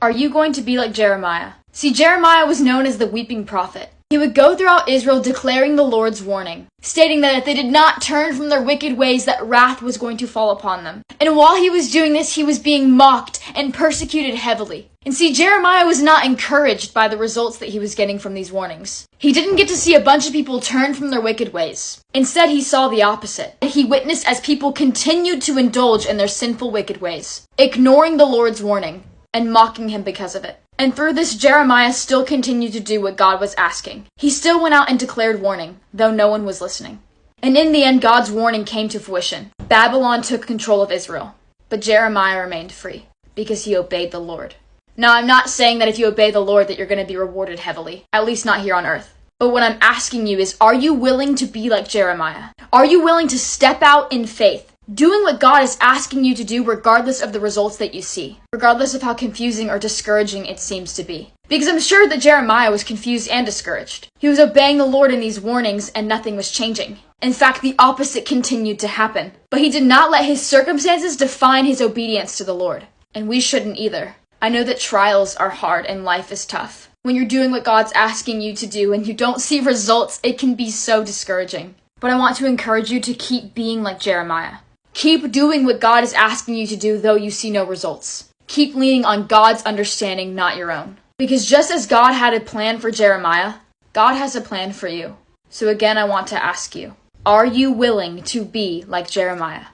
Are you going to be like Jeremiah? See, Jeremiah was known as the weeping prophet. He would go throughout Israel declaring the Lord's warning, stating that if they did not turn from their wicked ways, that wrath was going to fall upon them. And while he was doing this, he was being mocked and persecuted heavily. And see, Jeremiah was not encouraged by the results that he was getting from these warnings. He didn't get to see a bunch of people turn from their wicked ways. Instead, he saw the opposite. He witnessed as people continued to indulge in their sinful, wicked ways, ignoring the Lord's warning and mocking him because of it. And through this, Jeremiah still continued to do what God was asking. He still went out and declared warning, though no one was listening. And in the end, God's warning came to fruition. Babylon took control of Israel, but Jeremiah remained free because he obeyed the Lord. Now, I'm not saying that if you obey the Lord that you're going to be rewarded heavily, at least not here on earth. But what I'm asking you is, are you willing to be like Jeremiah? Are you willing to step out in faith, doing what God is asking you to do regardless of the results that you see, regardless of how confusing or discouraging it seems to be? Because I'm sure that Jeremiah was confused and discouraged. He was obeying the Lord in these warnings and nothing was changing. In fact, the opposite continued to happen. But he did not let his circumstances define his obedience to the Lord. And we shouldn't either. I know that trials are hard and life is tough. When you're doing what God's asking you to do and you don't see results, it can be so discouraging. But I want to encourage you to keep being like Jeremiah. Keep doing what God is asking you to do, though you see no results. Keep leaning on God's understanding, not your own. Because just as God had a plan for Jeremiah, God has a plan for you. So again, I want to ask you, are you willing to be like Jeremiah?